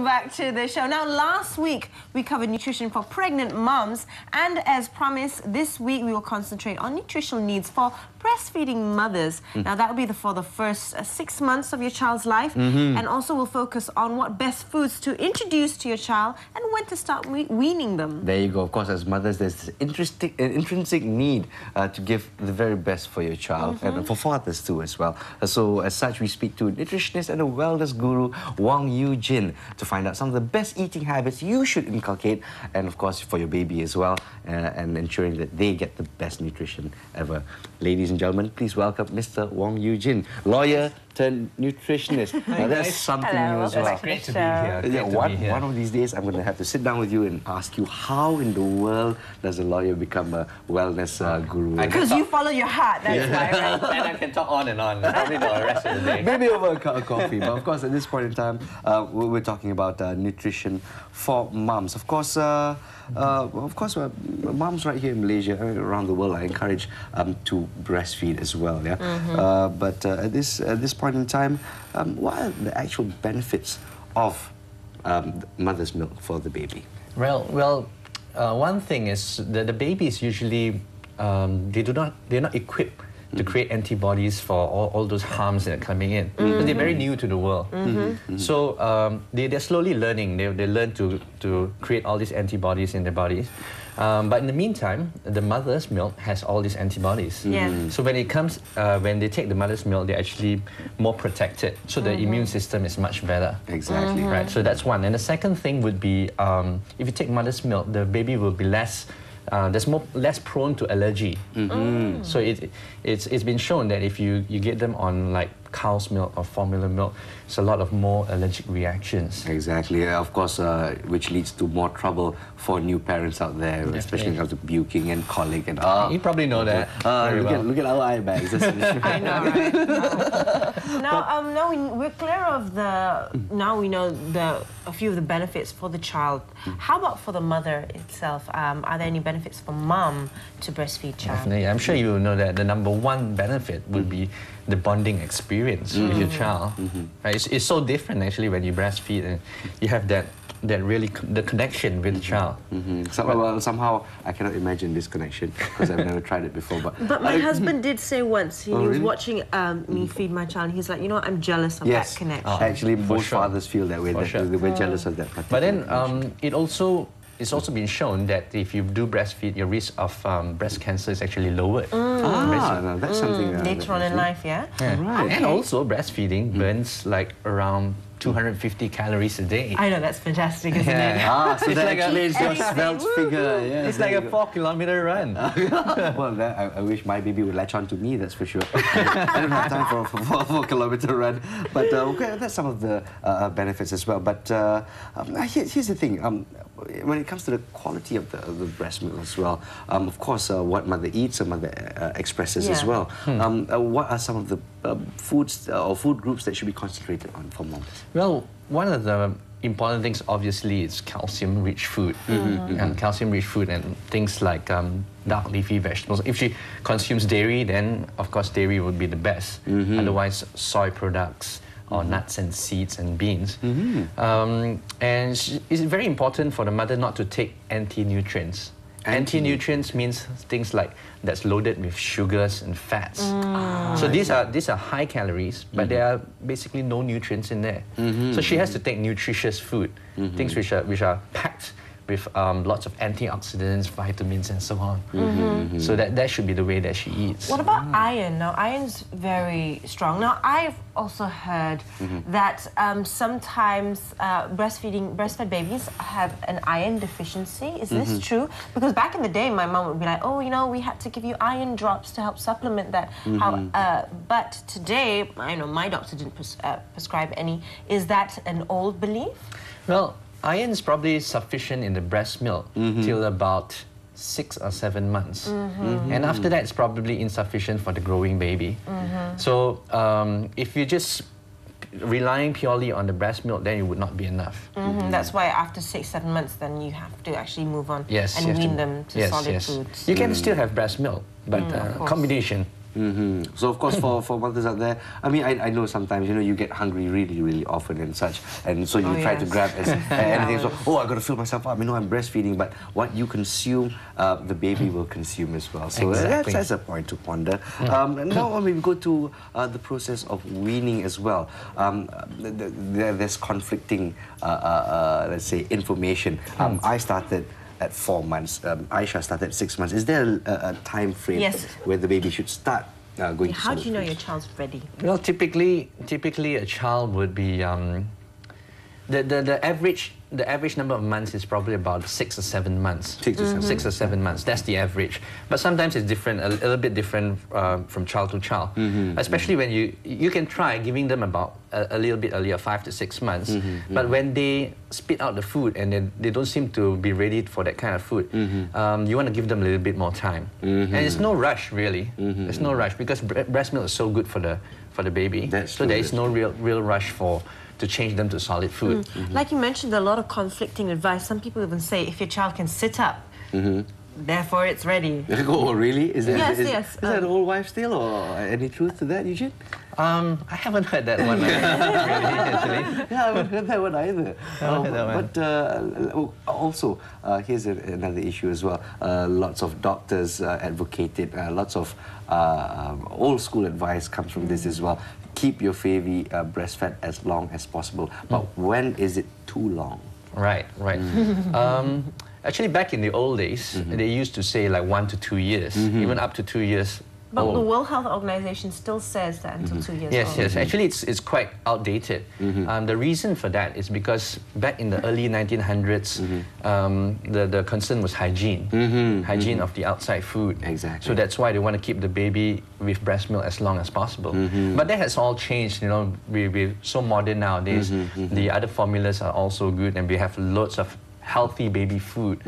back to the show. Now, last week we covered nutrition for pregnant mums, and as promised, this week we will concentrate on nutritional needs for breastfeeding mothers. Now, that will be for the first 6 months of your child's life, and also we'll focus on what best foods to introduce to your child and when to start weaning them. There you go. Of course, as mothers, there's this intrinsic need to give the very best for your child, and for fathers too as well. So, as such, we speak to nutritionist and a wellness guru, Wong Yu Jin, to find out some of the best eating habits you should inculcate, and of course for your baby as well, and ensuring that they get the best nutrition ever. Ladies and gentlemen, please welcome Mr. Wong Yu Jin, lawyer turned nutritionist. Now, that's something new as well. It's great to be here. One of these days, I'm going to have to sit down with you and ask you, how in the world does a lawyer become a wellness guru? Because you follow your heart, that's why, right? And I can talk on and on, probably the rest of the day. Maybe over a cup of coffee, but of course at this point in time, we're talking about nutrition for mums. Of course, mums right here in Malaysia, around the world, I encourage to breastfeed as well. Yeah, but at this point in time, what are the actual benefits of mother's milk for the baby? Well, one thing is that the babies usually they're not equipped to create antibodies for all those harms that are coming in. They're very new to the world. So they're slowly learning. They learn to create all these antibodies in their bodies. But in the meantime, the mother's milk has all these antibodies. So when it comes, when they take the mother's milk, they're actually more protected. So the immune system is much better. Exactly. Right. So that's one. And the second thing would be, if you take mother's milk, the baby will be less prone to allergy. So it's been shown that if you get them on like cow's milk or formula milk, it's a lot of more allergic reactions. Exactly. Of course, which leads to more trouble for new parents out there, especially when it comes to puking and colic and you probably know that. Look at our eye bags. I know, right? Now we're clear of the. Now we know a few of the benefits for the child. How about for the mother itself? Are there any benefits for mom to breastfeed child? Definitely. I'm sure you know that the #1 benefit would be the bonding experience with your child. Right? It's so different actually when you breastfeed and you have that really the connection with the child. Somehow I cannot imagine this connection because I've never tried it before. But my husband did say once he was watching me feed my child. He's like, you know, I'm jealous of that connection. Actually, most fathers feel that way. We're jealous of that. But then it's also been shown that if you do breastfeed, your risk of breast cancer is actually lowered. No, that's something later on in life, yeah? Right. And also breastfeeding burns like around 250 calories a day. I know, that's fantastic, isn't it? So that explains your svelte figure. It's like a 4-kilometer run. Well, I wish my baby would latch on to me, that's for sure. I don't have time for a 4-kilometer run. But okay, that's some of the benefits as well. But here's the thing. When it comes to the quality of the breast milk as well, of course, what mother eats, mother expresses as well. What are some of the foods or food groups that should be concentrated on for moms? Well, one of the important things, obviously, is calcium-rich food. And calcium-rich food and things like dark leafy vegetables. If she consumes dairy, then of course dairy would be the best. Otherwise, soy products or nuts and seeds and beans. And it's very important for the mother not to take anti-nutrients. Anti-nutrients means things like that's loaded with sugars and fats. So these are high calories, but there are basically no nutrients in there. So she has to take nutritious food, things which are packed with lots of antioxidants, vitamins, and so on. So that should be the way that she eats. What about iron? Now, iron's very strong. Now, I've also heard that sometimes breastfed babies have an iron deficiency. Is this true? Because back in the day, my mom would be like, oh, you know, we had to give you iron drops to help supplement that. But today, I know my doctor didn't prescribe any. Is that an old belief? Well, iron is probably sufficient in the breast milk till about 6 or 7 months. And after that, it's probably insufficient for the growing baby. So if you're just relying purely on the breast milk, then it would not be enough. That's why after 6-7 months, then you have to actually move on and wean them to solid foods. You can still have breast milk, but combination. So of course for mothers out there, I mean, I know sometimes, you know, you get hungry really often and such, and so you try to grab anything. So, oh, I got to fill myself up. You know, I'm breastfeeding, but what you consume, the baby will consume as well. So that's a point to ponder. And now when we go to the process of weaning as well, there's conflicting, let's say, information. I started at 4 months. Aisha started at 6 months. Is there a time frame where the baby should start going to How do you know foods? your child's ready? Well, typically a child would be the average number of months is probably about 6 or 7 months. 6 or 7 months. That's the average. But sometimes it's different, a little bit different from child to child. Especially when you can try giving them about a little bit earlier, 5 to 6 months. But when they spit out the food and they don't seem to be ready for that kind of food, you want to give them a little bit more time. And it's no rush really. There's no rush because breast milk is so good for the baby. So there is no real rush to change them to solid food. Like you mentioned, there are a lot of conflicting advice. Some people even say if your child can sit up, therefore it's ready. Oh, really? Is that, Yes. Is that old wives' tale or any truth to that, Eugene? I haven't heard that one really, actually. Yeah, I haven't heard that one either. But also, here's another issue as well. Lots of doctors advocate it. Lots of old school advice comes from this as well. Keep your baby breastfed as long as possible. But when is it too long? Right. Actually, back in the old days, they used to say like 1 to 2 years, even up to 2 years. But the World Health Organization still says that until 2 years old. Yes. Actually, it's quite outdated. The reason for that is because back in the early 1900s, the concern was hygiene, hygiene of the outside food. Exactly. So that's why they want to keep the baby with breast milk as long as possible. But that has all changed. You know, we're so modern nowadays. The other formulas are also good, and we have loads of healthy baby food.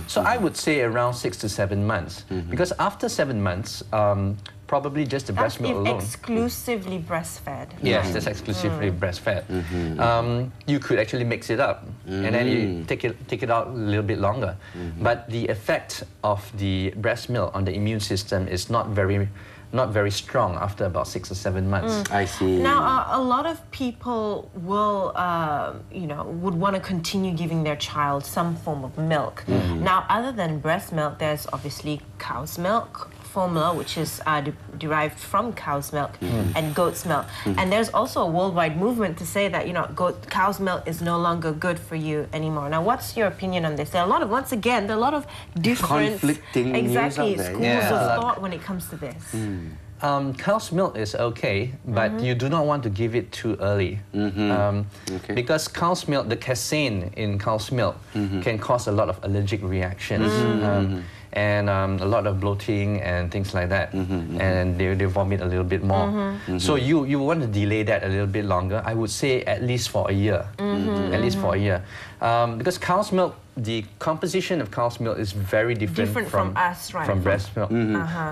So I would say around 6 to 7 months. Because after 7 months, probably just the breast milk alone. Exclusively breastfed. Yes, that's exclusively breastfed. You could actually mix it up, and then you take it out a little bit longer. But the effect of the breast milk on the immune system is not very strong after about 6 or 7 months. I see. Now, a lot of people will, would want to continue giving their child some form of milk. Now, other than breast milk, there's obviously cow's milk formula, which is derived from cow's milk, and goat's milk. And there's also a worldwide movement to say that, cow's milk is no longer good for you anymore. Now, what's your opinion on this? There are a lot of, once again, there are a lot of different conflicting news out there. schools of thought when it comes to this. Cow's milk is okay, but you do not want to give it too early. Because cow's milk, the casein in cow's milk can cause a lot of allergic reactions. And a lot of bloating and things like that. And they vomit a little bit more. So you want to delay that a little bit longer. I would say at least for a year. At least for a year. Because cow's milk, the composition of cow's milk is very different from us, right? From breast milk.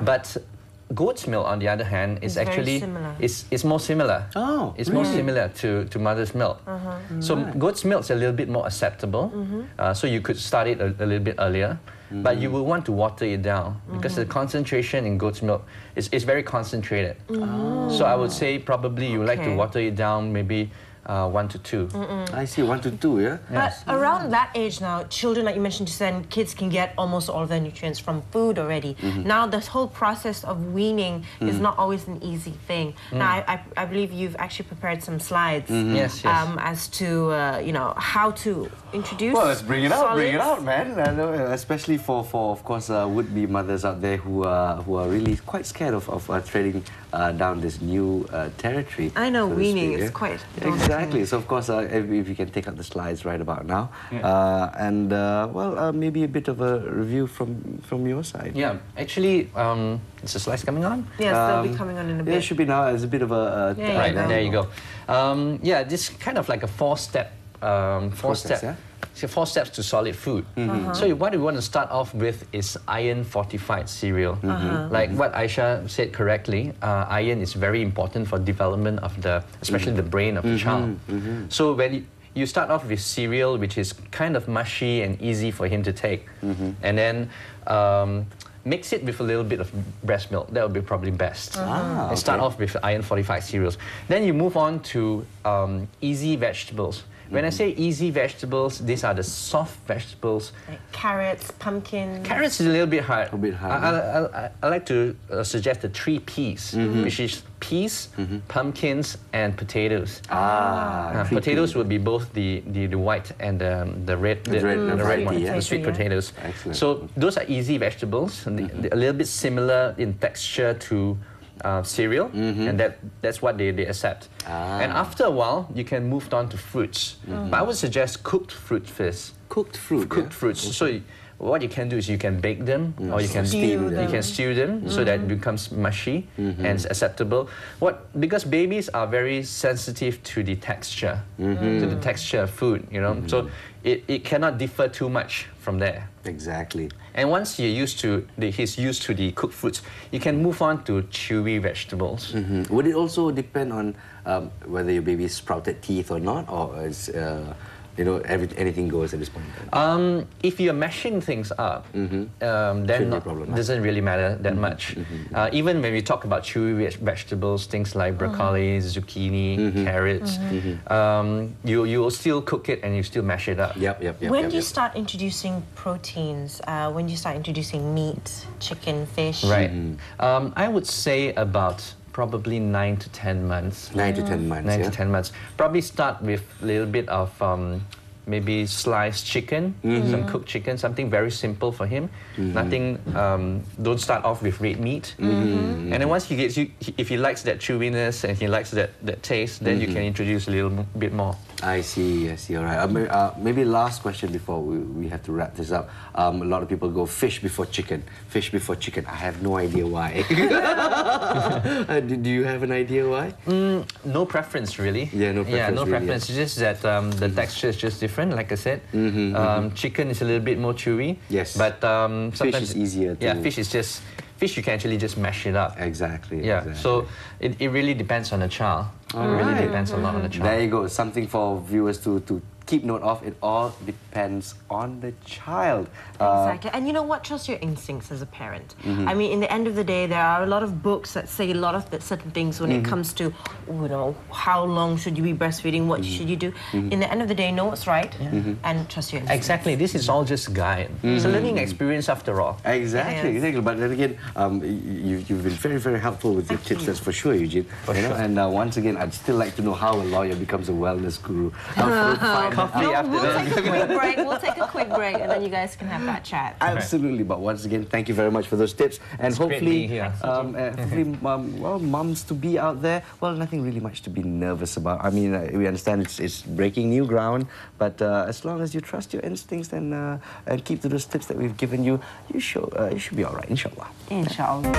But goat's milk, on the other hand, is actually it's more similar. Oh, it's more similar to mother's milk. So goat's milk is a little bit more acceptable. So you could start it a little bit earlier, but you will want to water it down because the concentration in goat's milk is very concentrated. So I would say probably you like to water it down maybe 1 to 2. I see, 1 to 2, yeah? But around that age now, children, like you mentioned, kids can get almost all of their nutrients from food already. Now, this whole process of weaning is not always an easy thing. Now, I believe you've actually prepared some slides as to, how to introduce Well, let's bring it out, man. Especially for of course, would-be mothers out there who are really quite scared of treading down this new territory. I know, so weaning speak, is quite Exactly. So, of course, if you can take up the slides right about now. Maybe a bit of a review from your side. Yeah, actually, is the slides coming on? Yes, they'll be coming on in a bit. Yeah, it should be now. It's a bit of a... right, there you go. This kind of like a four-step... Four steps to solid food. So what we want to start off with is iron-fortified cereal. Like what Aisha said correctly, iron is very important for development of especially the brain of the child. So when you start off with cereal, which is kind of mushy and easy for him to take, and then mix it with a little bit of breast milk. That would be probably best. And start okay. off with iron 45 cereals. Then you move on to easy vegetables. When I say easy vegetables, these are the soft vegetables. Like carrots, pumpkins. Carrots is a little bit hard. A bit hard, I like to suggest the 3 Ps, which is peas, pumpkins, and potatoes. Potatoes would be both the white and the red, the red variety, one, yeah. the sweet potatoes. Excellent. So those are easy vegetables, and they're a little bit similar in texture to cereal, and that's what they accept. And after a while, you can move on to fruits. But I would suggest cooked fruit first. Cooked fruit. Cooked fruits. So what you can do is you can bake them, or you can Steam them. You can stew them so that it becomes mushy and it's acceptable. Because babies are very sensitive to the texture, to the texture of food. You know, so it cannot differ too much from there. Exactly. And once he's used to the cooked fruits, you can move on to chewy vegetables. Would it also depend on whether your baby sprouted teeth or not, or is anything goes at this point? If you're mashing things up, then Shouldn't be a problem, huh? doesn't really matter that much. Even when we talk about chewy vegetables, things like broccoli, zucchini, carrots, you will still cook it and you still mash it up. Yep. When do you start introducing proteins? When do you start introducing meat, chicken, fish? Right. I would say about probably 9 to 10 months. 9 to 10 months. 9 yeah? to 10 months. Probably start with a little bit of maybe sliced chicken, some cooked chicken, something very simple for him. Nothing, don't start off with red meat. And then once he gets, if he likes that chewiness and he likes that taste, then you can introduce a little bit more. I see, all right. Maybe last question before we have to wrap this up. A lot of people go fish before chicken. Fish before chicken. I have no idea why. Do you have an idea why? No preference, really. Yeah, no preference. Yeah, no really, preference. It's just that the texture is just different, like I said. Chicken is a little bit more chewy. Yes. But sometimes Fish is easier to... Yeah, fish you can actually just mash it up. Exactly. Yeah. Exactly. So it really depends on the child. It really depends a lot on the child. There you go. Something for viewers to keep note of. It all depends on the child. Exactly. And you know what? Trust your instincts as a parent. I mean, in the end of the day, there are a lot of books that say a lot of certain things when it comes to, how long should you be breastfeeding? What should you do? In the end of the day, know what's right and trust your instincts. Exactly. This is all just a guide. It's a learning experience after all. Exactly. But then again, you've been very, very helpful with your tips, that's for sure, Eugene. And once again, I'd still like to know how a lawyer becomes a wellness guru. Coffee after We'll that. take a quick break. We'll take a quick break, and then you guys can have that chat. Absolutely. But once again, thank you very much for those tips. And It's great hopefully, being here. hopefully, mums to be out there, well, nothing really much to be nervous about. I mean, we understand it's breaking new ground, but as long as you trust your instincts and keep to those tips that we've given you, you should be all right, inshallah. Inshallah.